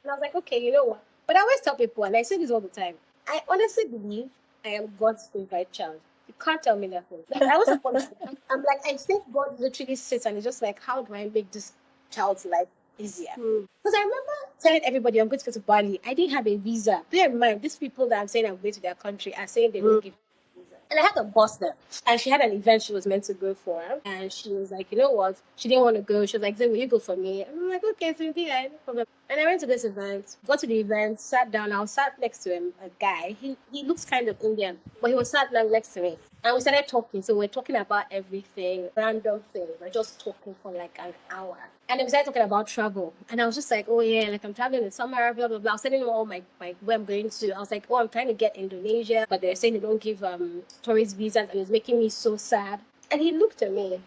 And I was like, okay, you know what? But I always tell people, and I say this all the time, I honestly believe I am God's favorite child. You can't tell me nothing. Like, I always apologize. I'm like, I think God literally sits and is just like, how do I make this child's life easier? Because I remember telling everybody I'm going to go to Bali. I didn't have a visa. Bear in mind, these people that I'm saying I'm going to their country are saying they don't give me a visa. And I had a boss there. And she had an event she was meant to go for. And she was like, you know what? She didn't want to go. She was like, Zay, will you go for me? And I'm like, okay, so yeah, no problem. And I went to this event, got to the event, sat down. I was sat next to him, a guy. He looks kind of Indian, but he was sat down next to me. And we started talking. So we're talking about everything, random things. We're just talking for like an hour. And then we started talking about travel. And I was just like, oh yeah, like I'm traveling in summer, blah, blah, blah. I was telling him all my where I'm going to. I was like, oh, I'm trying to get Indonesia, but they're saying they don't give tourist visas, and it's making me so sad. And he looked at me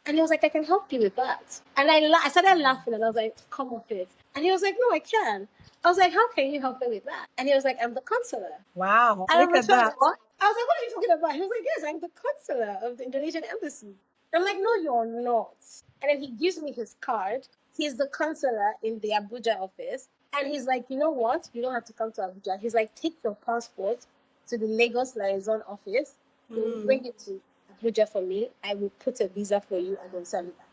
and he was like, I can help you with that. And I started laughing and I was like, come off it. And he was like, no, I can. I was like, how can you help me with that? And he was like, I'm the consular. Wow. And I Look was at like, that. what? I was like, what are you talking about? He was like, yes, I'm the consular of the Indonesian embassy. I'm like, no, you're not. And then he gives me his card. He's the consular in the Abuja office. And he's like, you know what? You don't have to come to Abuja. He's like, take your passport to the Lagos liaison office. He will bring it to Abuja for me. I will put a visa for you and then send it back.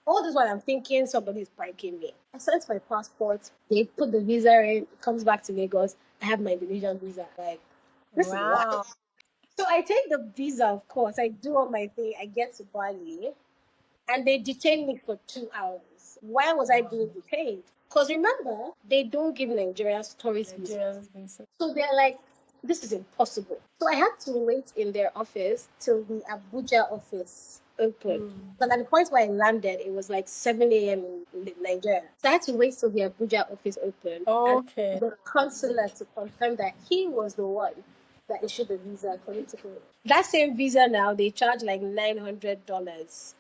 All this while I'm thinking somebody's pranking me. I sent my passport. They put the visa in. It comes back to Lagos. I have my Indonesian visa. Like, this is what? Wow. So I take the visa, of course. I do all my thing. I get to Bali, and they detain me for 2 hours. Why was I being detained? Because remember, they don't give Nigerians tourist visas. Nigerians being so. So they're like, this is impossible. So I had to wait in their office till the Abuja office opened. But at the point where I landed, it was like 7 a.m. in Nigeria. So I had to wait till the Abuja office opened and Okay. the consular to confirm that he was the one that issued the visa for me to go. That same visa now, they charge like $900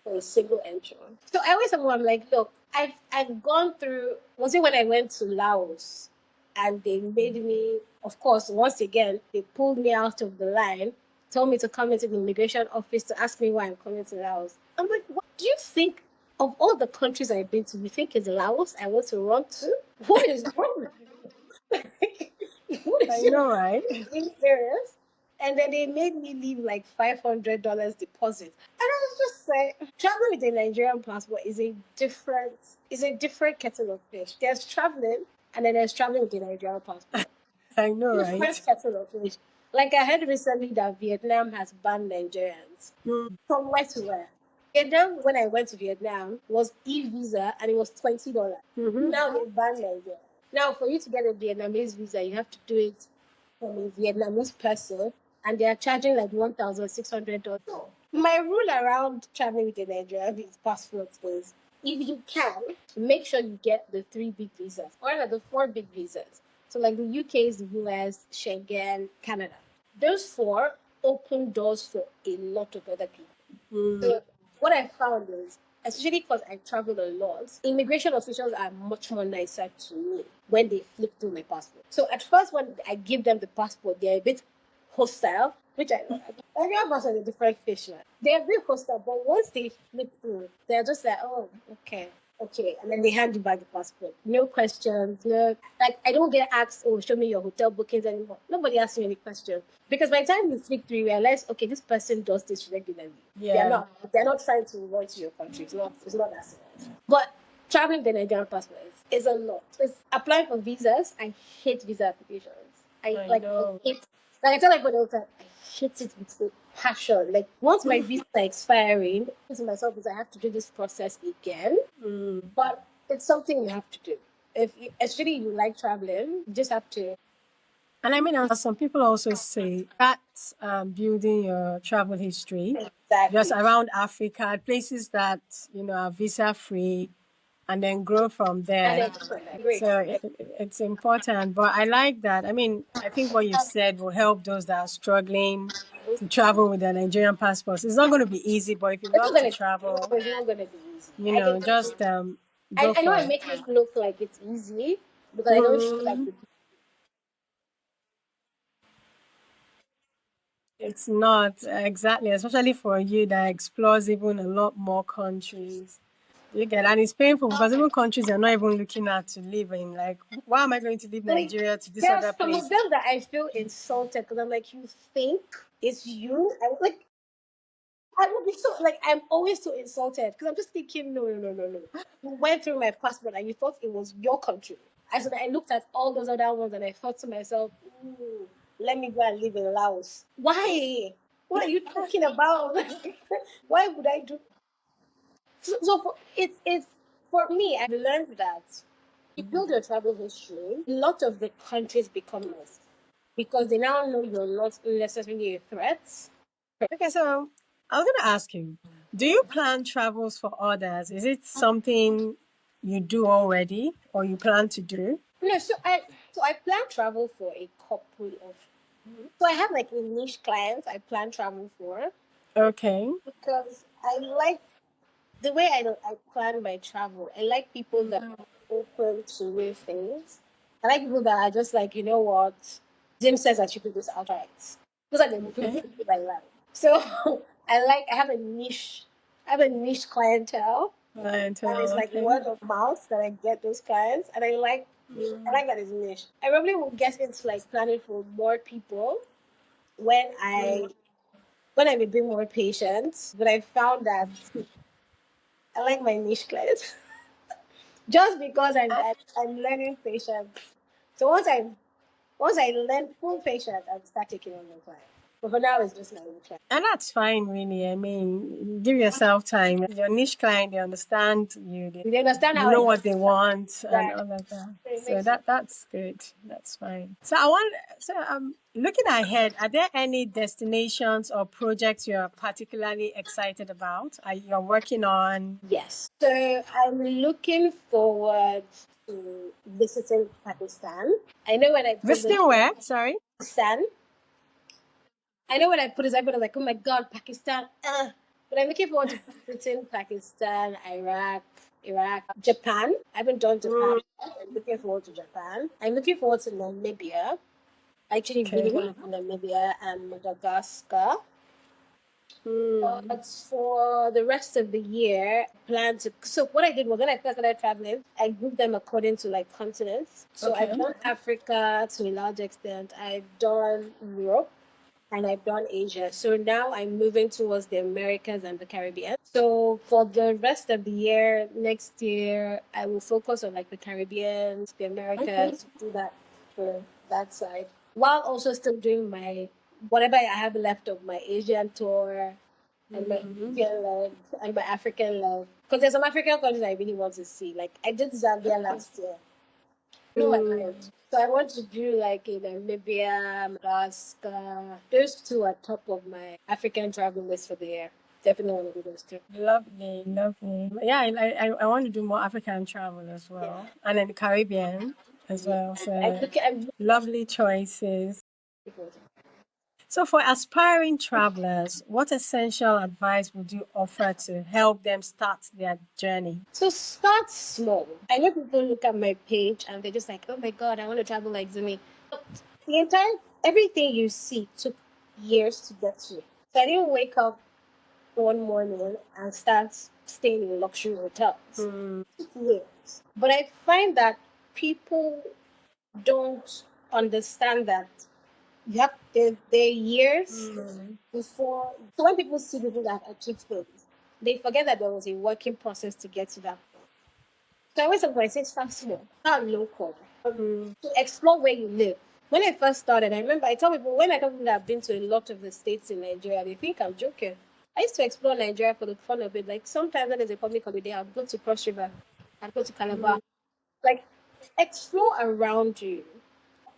for a single entry. So I always tell them, I'm like, look, I've gone through. Was it when I went to Laos, and they made me, of course, once again they pulled me out of the line, told me to come into the immigration office to ask me why I'm coming to Laos. I'm like, what do you think? Of all the countries I've been to, you think it's Laos I want to run to? What is wrong with what I is your know, right? being serious? And then they made me leave like $500 deposit. And I was just like, traveling with a Nigerian passport is a different kettle of fish. There's traveling and then there's traveling with a Nigerian passport. I know, Different right? kettle of fish. Like I heard recently that Vietnam has banned Nigerians. From where to where? Vietnam, when I went to Vietnam, was e-visa and it was $20. Now they banned Nigeria. Now, for you to get a Vietnamese visa, you have to do it from a Vietnamese person, and they are charging like $1,600. So, my rule around traveling with a Nigerian passport is if you can, make sure you get the three big visas or the four big visas. So, like the UK's, the US, Schengen, Canada. Those four open doors for a lot of other people. So what I found is, especially because I travel a lot, immigration officials are much more nicer to me when they flip through my passport. So at first, when I give them the passport, they're a bit hostile, which I know. Nigerian passport is a different fish. Man. They're a bit hostile, but once they flip through, they're just like, oh, okay. Okay, and then they hand you back the passport. No questions, no. Like, I don't get asked, oh, show me your hotel bookings anymore. Nobody asks me any questions. Because by the time you flick through, you realize, okay, this person does this regularly. They're Yeah. not. They're not trying to run to your country. It's not that serious. But traveling with the Nigerian passport is a lot. It's applying for visas. I hate visa applications. I I like I know. hate like I tell everybody all the time, I hate it with a passion. Like once my visa is expiring, to myself is I have to do this process again. But it's something you have to do. If you, especially you like traveling, you just have to. And I mean, as some people also say, that's building your travel history just Exactly. around Africa, places that, are visa free, and then grow from And there. then great. So it's important. But I like that. I mean, I think what you've said will help those that are struggling to travel with their Nigerian passports. It's not going to be easy, but if you It's not love to gonna. travel, It's not gonna be easy. I can tell you. just go I know for I it. make it look like it's easy because I don't show like Mhm. the. It's not exactly, especially for you that explores even a lot more countries. You get, and it's painful because even countries are not even looking at to live in. Like, why am I going to leave Like, Nigeria to this there are other some of place? them that I feel insulted because I'm like, you think it's you? I would be so like I'm always so insulted because I'm just thinking, no, no, no, no, no. You went through my passport and you thought it was your country. I looked at all those other ones and I thought to myself, ooh, let me go and live in Laos. Why? What are you talking about? Why would I do? So it's for me. I've learned that you build your travel history. A lot of the countries become less because they now know you're not necessarily a threat. Okay, so I was going to ask you, do you plan travels for others? Is it something you do already or you plan to do? No, so I plan travel for a couple of. So I have like a niche clients I plan travel for Okay. because I like the way I plan my travel. I like people that are open to new things. I like people that are just like, you know what, Jim says I should do this outright. Those are the Okay. people I like. So I have a niche. I have a niche clientele, and it's Clientele, like okay. word of mouth that I get those clients, and I like that it's niche. I probably will get into like planning for more people when I'm a bit more patient. But I found that I like my niche clients just because I'm learning patience. So once I learn full patience, I'll start taking on more clients. But for now, it's just my niche client. And that's fine, really. I mean, give yourself time. Your niche client, they understand you. They understand You how I know do what they want and that. all of that. So it So makes sense. that's good. That's fine. So looking ahead, are there any destinations or projects you're particularly excited about? Are you're working on Yes. So I'm looking forward to visiting Pakistan. I know when I put this visiting where? Sorry. Pakistan, I know when I put this, I was like, oh my god, Pakistan. But I'm looking forward to visiting Pakistan, Iraq, Japan. I haven't done Japan. Mm, Yet. I'm looking forward to Japan. I'm looking forward to Namibia. I actually really okay. want to go to Namibia and Madagascar. Mm, But for the rest of the year, plan to. So what I did was when I first started traveling, I grouped them according to like continents. So I've okay. done Africa to a large extent. I've done Europe and I've done Asia. So now I'm moving towards the Americas and the Caribbean. So for the rest of the year, next year, I will focus on like the Caribbean, the Okay. Americas, do that for that side, while also still doing my whatever I have left of my Asian tour and my Mm, European leg and my African leg. Because there's some African countries I really want to see. Like I did Zambia last year. Blew my mind. So I want to do like in Namibia, Madagascar. Those two are top of my African travel list for the year. Definitely want to do those two. lovely, lovely. Yeah, I want to do more African travel as Yeah. well, and then the Caribbean as Yeah. well. I'm So looking. I'm looking lovely choices. forward to it. So for aspiring travelers, what essential advice would you offer to help them start their journey? So start small. I know people look at my page and they're just like, oh my god, I want to travel like Zumi. The entire everything you see took years to get to. So I didn't wake up one morning and start staying in luxury hotels. It took years. But I find that people don't understand that you have their years before. So when people see people that have achieved things, they forget that there was a working process to get to that point. So I always say, I say start small, start local, to explore where you live. When I first started, I remember I tell people when I tell people that I've been to a lot of the states in Nigeria, they think I'm joking. I used to explore Nigeria for the fun of it. Like sometimes when there's a public holiday, I'll go to Cross River, I'll go to Calabar. Like explore around you.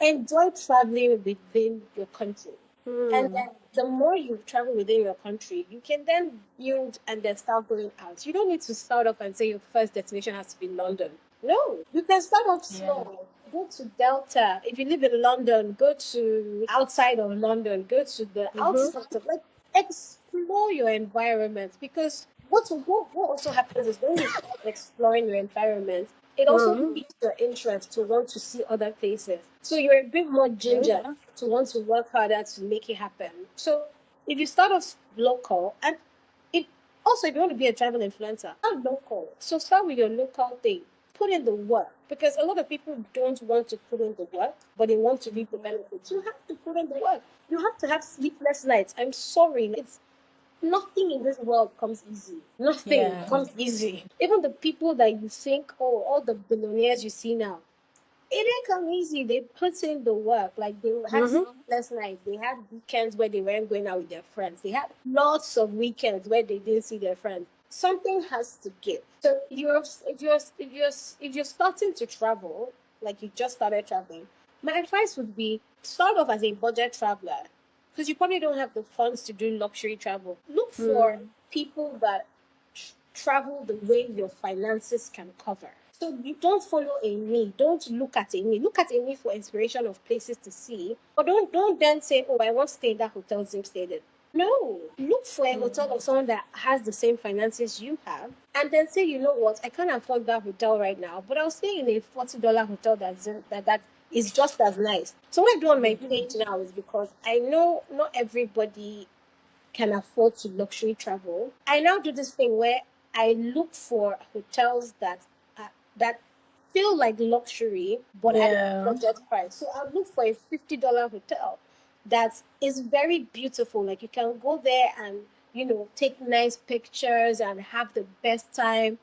Enjoy traveling within your country. And then the more you travel within your country, you can then build and then start going out. You don't need to start off and say your first destination has to be London. No, you can start off Yeah. small. Go to Delta. If you live in London, go to outside of London. Go to the outskirts of like explore your environment because what also happens is when you start exploring your environment, it also piques your interest to want to see other places. So you're a bit more ginger to want to work harder to make it happen. So if you start off local and it Also, if you want to be a travel influencer, not local. So start with your local thing. Put in the work. Because a lot of people don't want to put in the work, but they want to reap the benefits. You have to put in the work. You have to have sleepless nights. I'm sorry. It's nothing in this world comes easy. Nothing comes easy. Even the people that you think, oh, all the billionaires you see now, it didn't come easy. They put in the work. Like they had sleepless nights. They had weekends where they weren't going out with their friends. They had lots of weekends where they didn't see their friends. Something has to give. So if you're starting to travel, like you just started traveling, my advice would be start off as a budget traveler because you probably don't have the funds to do luxury travel. Look for people that travel the way your finances can cover. So you don't follow a me. Don't look at a me. Look at a me for inspiration of places to see. But don't then say, oh, I want to stay in that hotel Zim stayed in. No. Look for a hotel of someone that has the same finances you have. And then say, you know what, I can't afford that hotel right now, but I'll stay in a $40 hotel that is just as nice. So what I do on my page now is because I know not everybody can afford to luxury travel. I now do this thing where I look for hotels that feel like luxury but at a budget price. So I'll look for a $50 hotel that is very beautiful. Like you can go there and take nice pictures and have the best time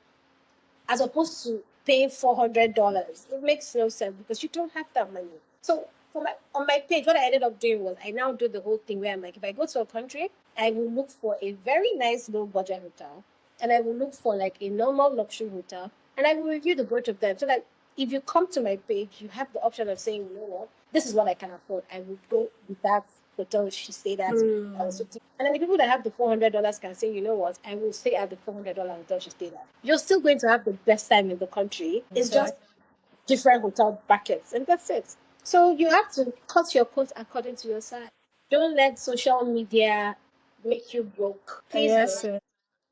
as opposed to paying $400. It makes no sense because you don't have that money. So on my page, what I ended up doing was I now do the whole thing where I'm like, if I go to a country, I will look for a very nice low budget hotel, and I will look for like a normal luxury hotel, and I will review the both of them so that if you come to my page, you have the option of saying, you know what, this is what I can afford. I will go with that hotel she stayed at. And then the people that have the $400 can say, you know what, I will stay at the $400 hotel she stayed at. You're still going to have the best time in the country. It's just different hotel brackets, and that's it. So you have to cut your coat according to your size. Don't let social media make you broke. Please don't.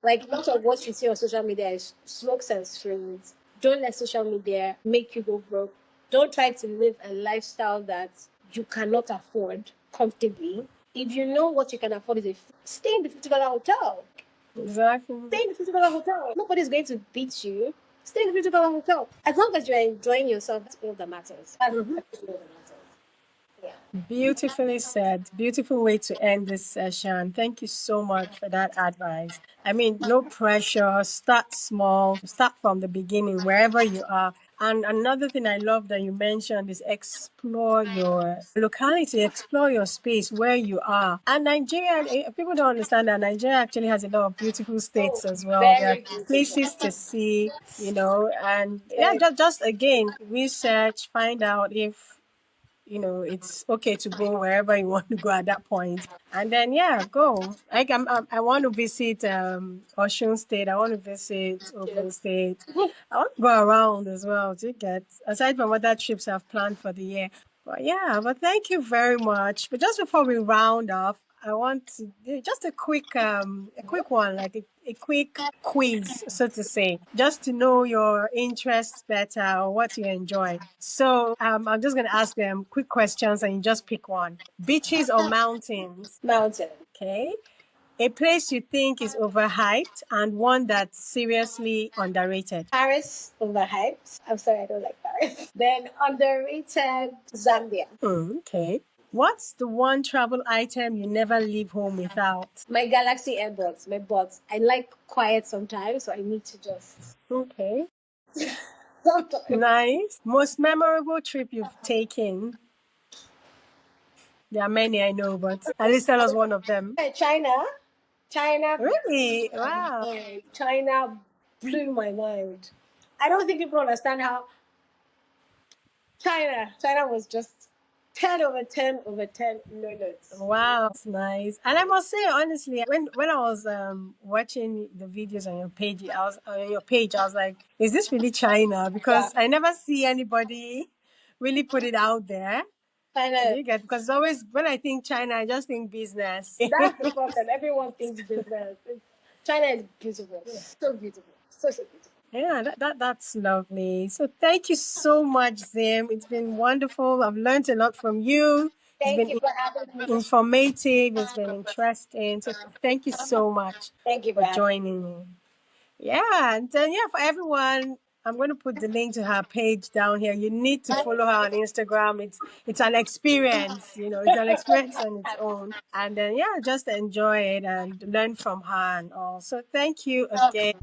Like a lot of what you see on social media is smokes and screens. Don't let social media make you go broke. Don't try to live a lifestyle that you cannot afford comfortably. If you know what you can afford is stay in the $50 hotel. Stay in the $50 hotel. Nobody's going to beat you. Stay in the $50 hotel. As long as you're enjoying yourself, that's all that matters. That's all that matters. Yeah. Beautifully said. Beautiful way to end this session. Thank you so much for that advice. I mean, no pressure. Start small. Start from the beginning, wherever you are. And another thing I love that you mentioned is explore your locality, explore your space where you are. And Nigeria, people don't understand that Nigeria actually has a lot of beautiful states as well. There are Very beautiful. places to see, and yeah, just again, research, find out if it's okay to go wherever you want to go at that point. And then, yeah, go. Like, I want to visit Osun State. I want to visit Ogun State. I want to go around as well to get, aside from other trips I've planned for the year. But yeah, but thank you very much. But just before we round off, I want to do just a quick one, like a quick quiz, so to say, just to know your interests better or what you enjoy. So I'm just gonna ask them quick questions and you just pick one. Beaches or mountains? Mountain. Okay. A place you think is overhyped and one that's seriously underrated. Paris, overhyped. I'm sorry, I don't like Paris. Then underrated, Zambia. Okay. What's the one travel item you never leave home without? My Galaxy AirBuds, my buds. I like quiet sometimes, so I need to just Okay. sometimes. Nice. Most memorable trip you've taken? There are many I know, but at least tell us one of them. China. China. Really? Wow. China blew my mind. I don't think people understand how China was just 10 over 10 over 10 minutes. Wow, that's nice. And I must say, honestly, when I was watching the videos on your page, I was like, is this really China? Because I never see anybody really put it out there. China. You get, because always when I think China, I just think business. That's the problem. Everyone thinks business. China is beautiful. So beautiful. So beautiful. Yeah, that's lovely. So thank you so much, Zim. It's been wonderful. I've learned a lot from you. It's Thank been you for having me. informative. It's been interesting. So thank you so much Thank you for for having me. joining me. Yeah, and then yeah, for everyone, I'm going to put the link to her page down here. You need to follow her on Instagram. It's an experience, it's an experience on its own. And then yeah, just enjoy it and learn from her and all. So thank you again.